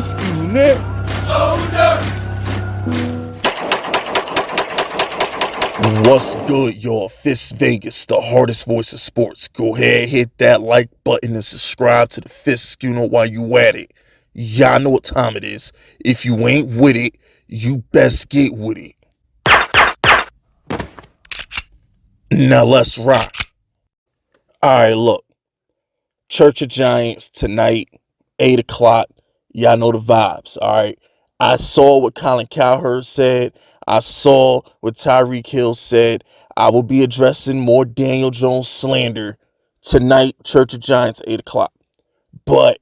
Schooner. What's good, y'all? Fist Vegas, the hardest voice of sports. Go ahead, hit that like button and subscribe to the Fist Schooner while you at it. Y'all know what time it is. If you ain't with it, you best get with it. Now let's rock. Alright, look. Church of Giants tonight, 8 o'clock. Y'all know the vibes, alright? I saw what Colin Cowherd said. I saw what Tyreek Hill said. I will be addressing more Daniel Jones slander tonight, Church of Giants, 8 o'clock. But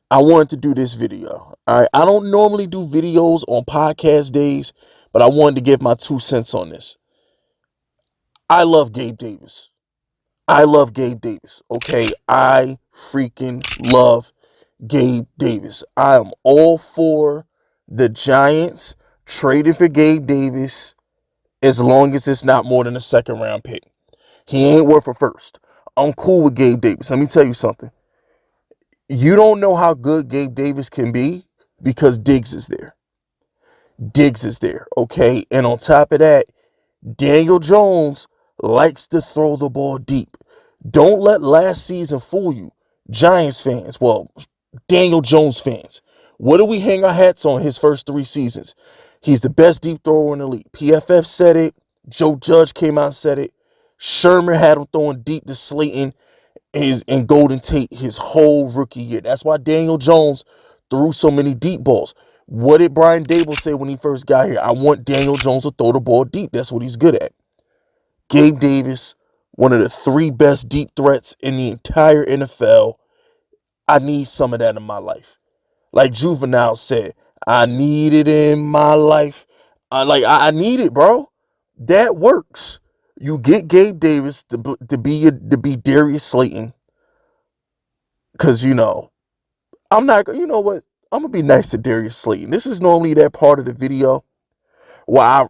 I wanted to do this video. Alright, I don't normally do videos on podcast days, but I wanted to give my 2 cents on this. I love Gabe Davis. Okay? I freaking love Gabe Davis. I am all for the Giants trading for Gabe Davis as long as it's not more than a second round pick. He ain't worth a first. I'm cool with Gabe Davis. Let me tell you something. You don't know how good Gabe Davis can be because Diggs is there. Okay? And on top of that, Daniel Jones likes to throw the ball deep. Don't let last season fool you. Giants fans, well, Daniel Jones fans. What do we hang our hats on his first 3 seasons? He's the best deep thrower in the league. PFF said it. Joe Judge came out and said it. Sherman had him throwing deep to Slayton and Golden Tate his whole rookie year. That's why Daniel Jones threw so many deep balls. What did Brian Dable say when he first got here? I want Daniel Jones to throw the ball deep. That's what he's good at. Gabe Davis, one of the 3 best deep threats in the entire NFL. I need some of that in my life. Like Juvenile said, I need it in my life. I need it, bro. That works. You get Gabe Davis to be Darius Slayton. Cause I'm not. You know what? I'm gonna be nice to Darius Slayton. This is normally that part of the video where I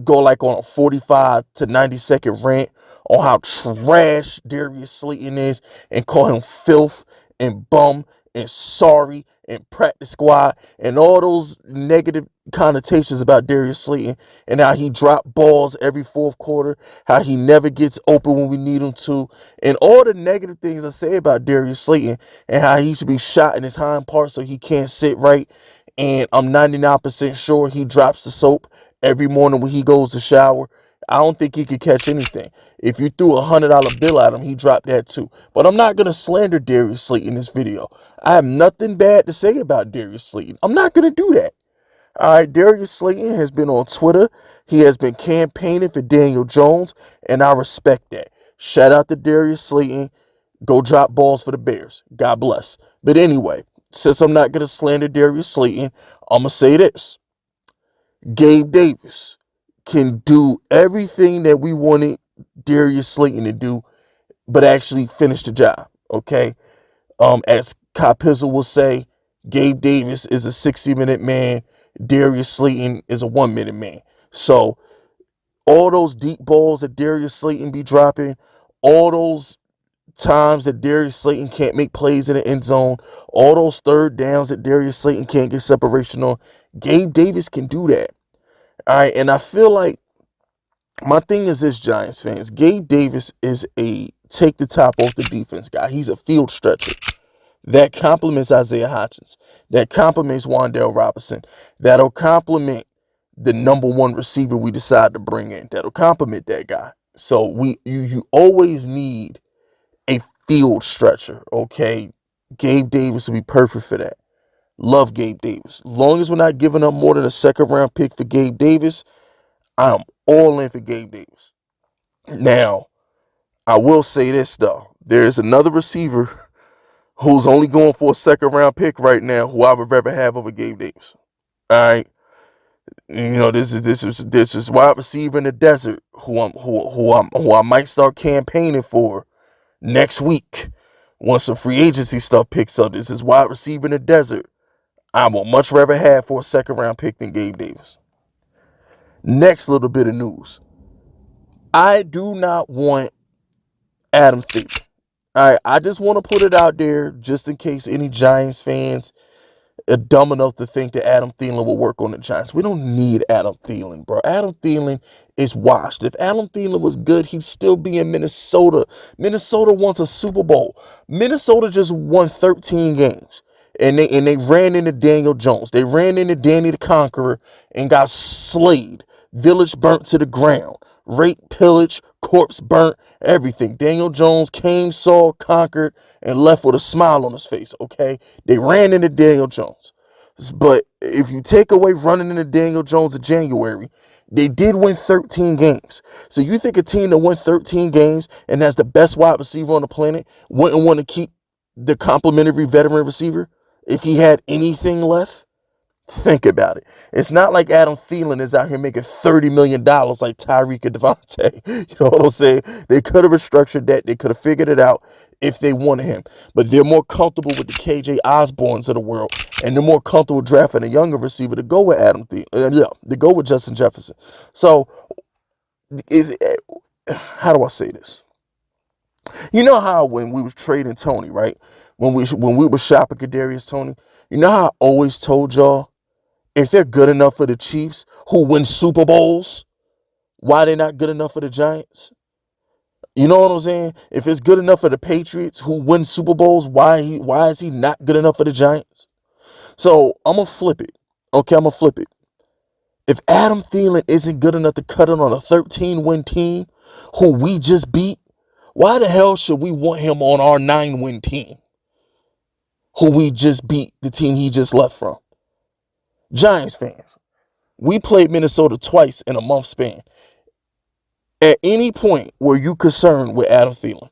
go like on a 45 to 90-second rant on how trash Darius Slayton is and call him filth and bum and sorry and practice squad and all those negative connotations about Darius Slayton and how he dropped balls every 4th quarter, how he never gets open when we need him to, and all the negative things I say about Darius Slayton and how he should be shot in his hind part so he can't sit right. And I'm 99% sure he drops the soap every morning when he goes to shower. I don't think he could catch anything. If you threw $100 bill at him, he dropped that too. But I'm not going to slander Darius Slayton in this video. I have nothing bad to say about Darius Slayton. I'm not going to do that. All right, Darius Slayton has been on Twitter. He has been campaigning for Daniel Jones, and I respect that. Shout out to Darius Slayton. Go drop balls for the Bears. God bless. But anyway, since I'm not going to slander Darius Slayton, I'm going to say this. Gabe Davis can do everything that we wanted Darius Slayton to do, but actually finish the job, okay? As Kyle Pizzle will say, Gabe Davis is a 60-minute man. Darius Slayton is a 1-minute man. So all those deep balls that Darius Slayton be dropping, all those times that Darius Slayton can't make plays in the end zone, all those 3rd downs that Darius Slayton can't get separation on, Gabe Davis can do that. All right, and I feel like my thing is this, Giants fans. Gabe Davis is a take the top off the defense guy. He's a field stretcher. That compliments Isaiah Hodgins. That compliments Wan'Dale Robinson. That'll compliment the number 1 receiver we decide to bring in. That'll compliment that guy. So you always need a field stretcher, okay? Gabe Davis will be perfect for that. Love Gabe Davis. As long as we're not giving up more than a 2nd round pick for Gabe Davis, I'm all in for Gabe Davis. Now, I will say this, though. There's another receiver who's only going for a 2nd round pick right now who I would rather have over Gabe Davis. All right. This is wide receiver in the desert who I might start campaigning for next week once the free agency stuff picks up. This is wide receiver in the desert I would much rather have for a 2nd round pick than Gabe Davis. Next little bit of news. I do not want Adam Thielen. All right, I just want to put it out there just in case any Giants fans dumb enough to think that Adam Thielen will work on the Giants. We don't need Adam Thielen, bro. Adam Thielen is washed. If Adam Thielen was good, he'd still be in Minnesota. Minnesota wants a Super Bowl. Minnesota just won 13 games. And they ran into Daniel Jones. They ran into Danny the Conqueror and got slayed. Village burnt to the ground. Rape, pillage, corpse burnt, everything. Daniel Jones came, saw, conquered, and left with a smile on his face, okay? They ran into Daniel Jones. But if you take away running into Daniel Jones in January, they did win 13 games. So you think a team that won 13 games and has the best wide receiver on the planet wouldn't want to keep the complimentary veteran receiver if he had anything left? Think about it. It's not like Adam Thielen is out here making $30 million like Tyreek and Devontae. You know what I'm saying? They could have restructured that. They could have figured it out if they wanted him. But they're more comfortable with the KJ Osborns of the world. And they're more comfortable drafting a younger receiver to go with Adam Thielen. To go with Justin Jefferson. So, how do I say this? You know how when we was trading Tony, right? When we were shopping Kadarius Toney, you know how I always told y'all, if they're good enough for the Chiefs, who win Super Bowls, why they're not good enough for the Giants? You know what I'm saying? If it's good enough for the Patriots, who win Super Bowls, why is he not good enough for the Giants? So I'm going to flip it. Okay, I'm going to flip it. If Adam Thielen isn't good enough to cut it on a 13-win team who we just beat, why the hell should we want him on our 9-win team who we just beat, the team he just left from? Giants fans, we played Minnesota twice in a month span. At any point were you concerned with Adam Thielen?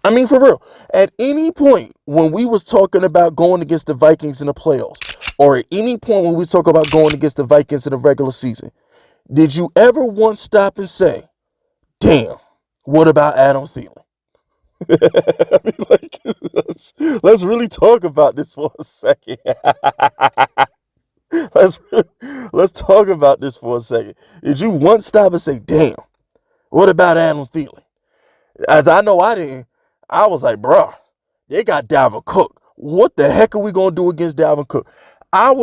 I mean, for real. At any point when we was talking about going against the Vikings in the playoffs, or at any point when we talk about going against the Vikings in the regular season, did you ever once stop and say, damn, what about Adam Thielen? I mean, let's really talk about this for a second. Let's talk about this for a second. Did you once stop and say, damn, what about Adam Thielen? As I know I didn't. I was like, bruh, they got Dalvin Cook. What the heck are we going to do against Dalvin Cook? I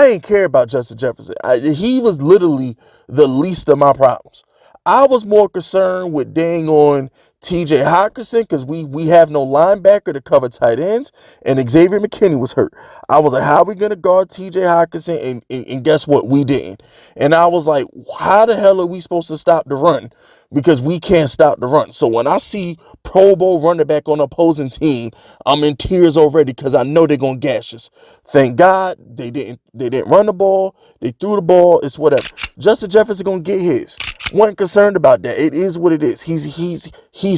ain't care about Justin Jefferson. He was literally the least of my problems. I was more concerned with dang on TJ Hockenson because we have no linebacker to cover tight ends, and Xavier McKinney was hurt. I was like, how are we going to guard TJ Hockenson? And guess what? We didn't. And I was like, how the hell are we supposed to stop the run? Because we can't stop the run. So when I see Pro Bowl running back on the opposing team, I'm in tears already because I know they're going to gash us. Thank God they didn't run the ball. They threw the ball. It's whatever. Justin Jefferson going to get his. Wasn't concerned about that. It is what it is. He's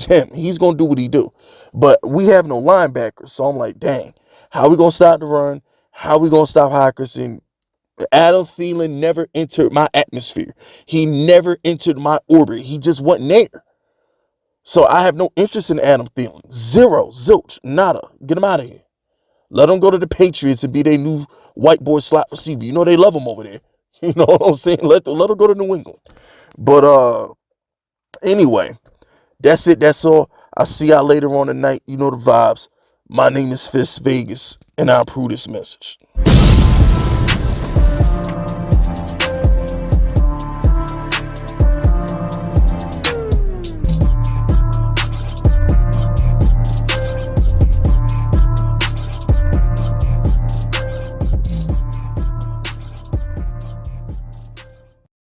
him. He's going to do what he do. But we have no linebackers. So I'm like, dang, how we going to stop the run? How we going to stop Hockenson? Adam Thielen never entered my atmosphere. He never entered my orbit. He just wasn't there. So I have no interest in Adam Thielen. Zero, zilch, nada. Get him out of here. Let him go to the Patriots and be their new white boy slot receiver. You know they love him over there. You know what I'm saying? Let him go to New England. But anyway, that's it. That's all. I'll see y'all later on tonight. You know the vibes. My name is Fist Vegas, and I approve this message.